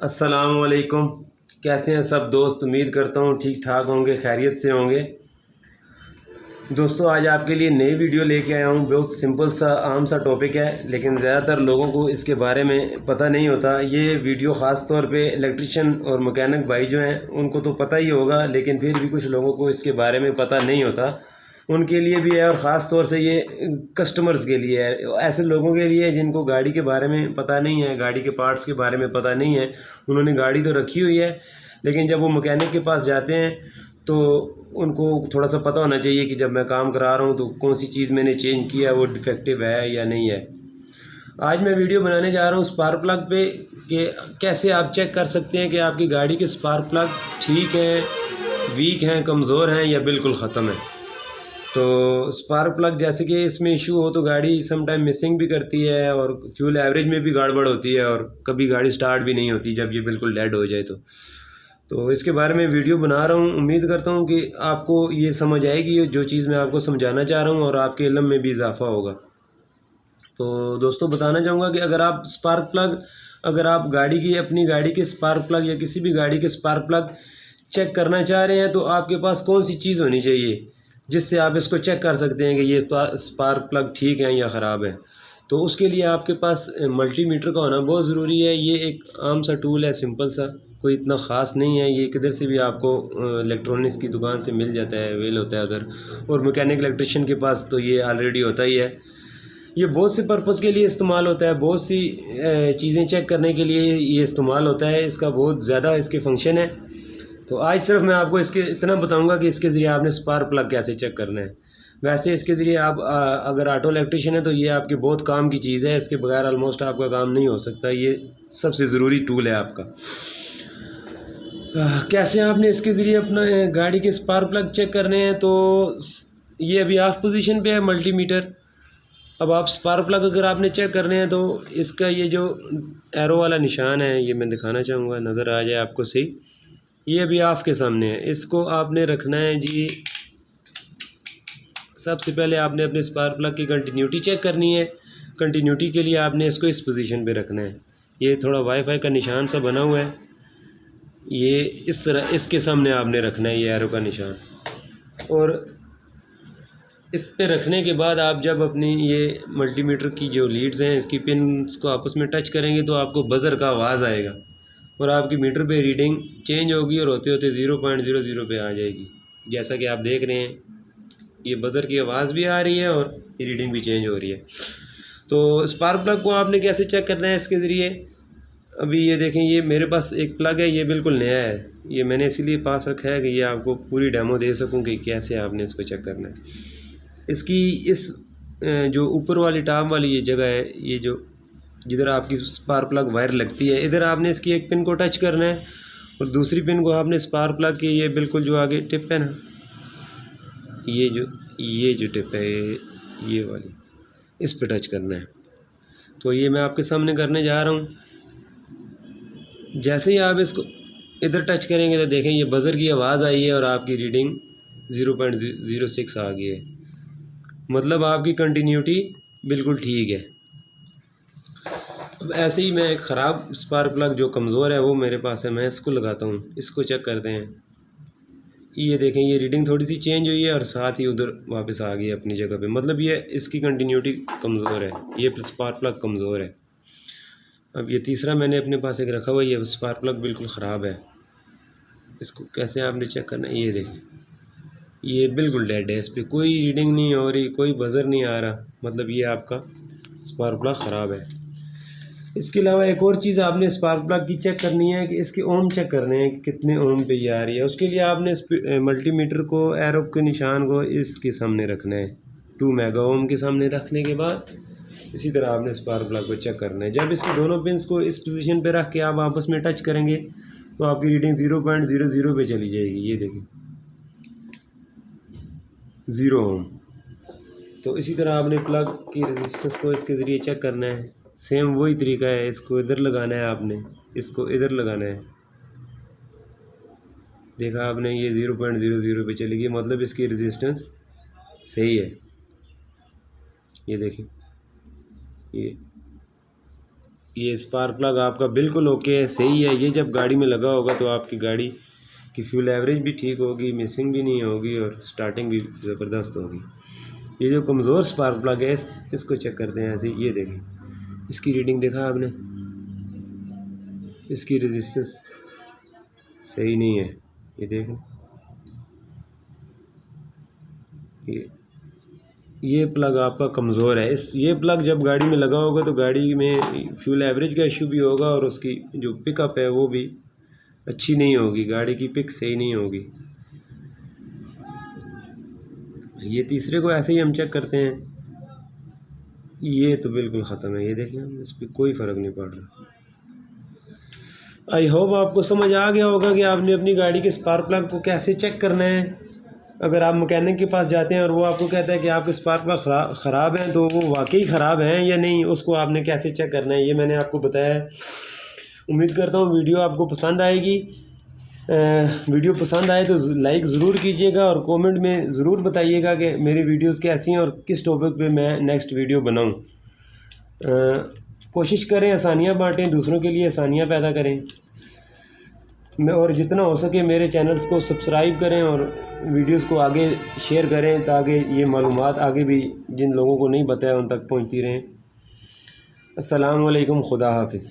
अस्सलामुअलैकुम। कैसे हैं सब दोस्त? उम्मीद करता हूँ ठीक ठाक होंगे, खैरियत से होंगे। दोस्तों, आज आपके लिए नई वीडियो लेके आया हूँ। बहुत सिंपल सा आम सा टॉपिक है, लेकिन ज़्यादातर लोगों को इसके बारे में पता नहीं होता। ये वीडियो ख़ास तौर पे इलेक्ट्रिशियन और मैकेनिक भाई जो हैं उनको तो पता ही होगा, लेकिन फिर भी कुछ लोगों को इसके बारे में पता नहीं होता। उनके लिए भी है और ख़ास तौर से ये कस्टमर्स के लिए है, ऐसे लोगों के लिए जिनको गाड़ी के बारे में पता नहीं है, गाड़ी के पार्ट्स के बारे में पता नहीं है। उन्होंने गाड़ी तो रखी हुई है, लेकिन जब वो मैकेनिक के पास जाते हैं तो उनको थोड़ा सा पता होना चाहिए कि जब मैं काम करा रहा हूँ तो कौन सी चीज़ मैंने चेंज किया, वो डिफेक्टिव है या नहीं है। आज मैं वीडियो बनाने जा रहा हूँ स्पार्क प्लग पे कि कैसे आप चेक कर सकते हैं कि आपकी गाड़ी के स्पार्क प्लग ठीक हैं, वीक हैं, कमज़ोर हैं या बिल्कुल ख़त्म है। तो स्पार्क प्लग जैसे कि इसमें इशू हो तो गाड़ी सम टाइम मिसिंग भी करती है और फ्यूल एवरेज में भी गड़बड़ होती है और कभी गाड़ी स्टार्ट भी नहीं होती जब ये बिल्कुल डेड हो जाए। तो इसके बारे में वीडियो बना रहा हूँ। उम्मीद करता हूँ कि आपको ये समझ आएगी जो चीज़ मैं आपको समझाना चाह रहा हूँ, और आपके इल्म में भी इजाफा होगा। तो दोस्तों, बताना चाहूँगा कि अगर आप अपनी गाड़ी के स्पार्क प्लग या किसी भी गाड़ी के स्पार्क प्लग चेक करना चाह रहे हैं तो आपके पास कौन सी चीज़ होनी चाहिए जिससे आप इसको चेक कर सकते हैं कि ये स्पार्क प्लग ठीक है या ख़राब है। तो उसके लिए आपके पास मल्टीमीटर का होना बहुत ज़रूरी है। ये एक आम सा टूल है, सिंपल सा, कोई इतना ख़ास नहीं है। ये किधर से भी आपको इलेक्ट्रॉनिक्स की दुकान से मिल जाता है, अवेल होता है उधर, और मैकेनिक इलेक्ट्रिशियन के पास तो ये ऑलरेडी होता ही है। ये बहुत से पर्पज़ के लिए इस्तेमाल होता है, बहुत सी चीज़ें चेक करने के लिए ये इस्तेमाल होता है। इसका बहुत ज़्यादा इसके फंक्शन है। तो आज सिर्फ मैं आपको इसके इतना बताऊंगा कि इसके ज़रिए आपने स्पार्क प्लग कैसे चेक करना है। वैसे इसके ज़रिए आप अगर ऑटो इलेक्ट्रिशियन है तो ये आपके बहुत काम की चीज़ है। इसके बगैर ऑलमोस्ट आपका काम नहीं हो सकता। ये सबसे ज़रूरी टूल है आपका। कैसे आपने इसके ज़रिए अपना गाड़ी के स्पार्क प्लग चेक करने हैं, तो ये अभी ऑफ पोजीशन पे है मल्टीमीटर। अब आप स्पार्क प्लग अगर आपने चेक करने हैं तो इसका ये जो एरो वाला निशान है, ये मैं दिखाना चाहूँगा, नज़र आ जाए आपको सही। ये अभी ऑफ के सामने है। इसको आपने रखना है जी। सबसे पहले आपने अपने स्पार्क प्लग की कंटिन्यूटी चेक करनी है। कंटिन्यूटी के लिए आपने इसको इस पोजीशन पे रखना है। ये थोड़ा वाईफाई का निशान सा बना हुआ है, ये इस तरह इसके सामने आपने रखना है, ये एरो का निशान। और इस पे रखने के बाद आप जब अपनी ये मल्टीमीटर की जो लीड्स हैं, इसकी पिन्स को आपस में टच करेंगे तो आपको बज़र का आवाज़ आएगा और आपकी मीटर पे रीडिंग चेंज होगी और होते होते 0.00 पे आ जाएगी। जैसा कि आप देख रहे हैं, ये बज़र की आवाज़ भी आ रही है और ये रीडिंग भी चेंज हो रही है। तो स्पार्क प्लग को आपने कैसे चेक करना है इसके ज़रिए? अभी ये देखें, ये मेरे पास एक प्लग है, ये बिल्कुल नया है। ये मैंने इसीलिए पास रखा है कि ये आपको पूरी डेमो दे सकूँ कि कैसे आपने इसको चेक करना है। इसकी इस जो ऊपर वाली टॉप वाली ये जगह है, ये जो जिधर आपकी स्पार्क प्लग वायर लगती है, इधर आपने इसकी एक पिन को टच करना है और दूसरी पिन को आपने स्पार्क प्लग की ये बिल्कुल जो आगे टिप है ना, ये जो टिप है, ये वाली, इस पे टच करना है। तो ये मैं आपके सामने करने जा रहा हूँ। जैसे ही आप इसको इधर टच करेंगे तो देखें ये बज़र की आवाज़ आई है और आपकी रीडिंग 0.06 आ गई है। मतलब आपकी कंटिन्यूटी बिल्कुल ठीक है। अब ऐसे ही मैं एक ख़राब स्पार्क प्लग जो कमज़ोर है वो मेरे पास है, मैं इसको लगाता हूँ। इसको चेक करते हैं। ये देखें, ये रीडिंग थोड़ी सी चेंज हुई है और साथ ही उधर वापस आ गई है अपनी जगह पे। मतलब ये इसकी कंटिन्यूटी कमज़ोर है, ये स्पार्क प्लग कमज़ोर है। अब ये तीसरा मैंने अपने पास एक रखा हुआ है, ये स्पार्क प्लग बिल्कुल ख़राब है। इसको कैसे आपने चेक करना है? ये देखें, ये बिल्कुल डेड है, इस पर कोई रीडिंग नहीं हो रही, कोई बज़र नहीं आ रहा। मतलब ये आपका स्पार्क प्लग ख़राब है। इसके अलावा एक और चीज़ आपने स्पार्क प्लग की चेक करनी है कि इसके ओम चेक करने हैं कि कितने ओम पे ये आ रही है। उसके लिए आपने इस मल्टीमीटर को, एरो के निशान को इसके सामने रखना है, 2 मेगा ओम के सामने रखने के बाद इसी तरह आपने स्पार्क प्लग को चेक करना है। जब इसके दोनों पिंस को इस पोजीशन पे रख के आप आपस में टच करेंगे तो आपकी रीडिंग 0.00 पे चली जाएगी। ये देखिए 0 ओम। तो इसी तरह आपने प्लग की रेजिस्टेंस को इसके ज़रिए चेक करना है। सेम वही तरीका है, इसको इधर लगाना है, आपने इसको इधर लगाना है। देखा आपने, ये 0.00 पे चली गई, मतलब इसकी रेजिस्टेंस सही है। ये देखिए, ये ये स्पार्क प्लग आपका बिल्कुल ओके है, सही है। ये जब गाड़ी में लगा होगा तो आपकी गाड़ी की फ्यूल एवरेज भी ठीक होगी, मिसिंग भी नहीं होगी और स्टार्टिंग भी ज़बरदस्त होगी। ये जो कमज़ोर स्पार्क प्लग है इसको चेक करते हैं। ऐसे ये देखें, इसकी रीडिंग देखा आपने, इसकी रेजिस्टेंस सही नहीं है। ये देखें, ये प्लग आपका कमज़ोर है। ये प्लग जब गाड़ी में लगा होगा तो गाड़ी में फ्यूल एवरेज का इशू भी होगा और उसकी जो पिकअप है वो भी अच्छी नहीं होगी, गाड़ी की पिक सही नहीं होगी। ये तीसरे को ऐसे ही हम चेक करते हैं। ये तो बिल्कुल ख़त्म है, ये देखें, इस पर कोई फ़र्क नहीं पड़ रहा। आई होप आपको समझ आ गया होगा कि आपने अपनी गाड़ी के स्पार्क प्लग को कैसे चेक करना है। अगर आप मैकेनिक के पास जाते हैं और वो आपको कहता है कि आपके स्पार्क प्लग ख़राब हैं, तो वो वाकई ख़राब हैं या नहीं, उसको आपने कैसे चेक करना है, ये मैंने आपको बताया है। उम्मीद करता हूँ वीडियो आपको पसंद आएगी। वीडियो पसंद आए तो लाइक ज़रूर कीजिएगा और कमेंट में ज़रूर बताइएगा कि मेरी वीडियोस कैसी हैं और किस टॉपिक पे मैं नेक्स्ट वीडियो बनाऊं। कोशिश करें आसानियां बांटें, दूसरों के लिए आसानियां पैदा करें। और जितना हो सके मेरे चैनल्स को सब्सक्राइब करें और वीडियोस को आगे शेयर करें ताकि ये मालूमात आगे भी जिन लोगों को नहीं बताया उन तक पहुँचती रहें। अस्सलाम वालेकुम, खुदा हाफिज़।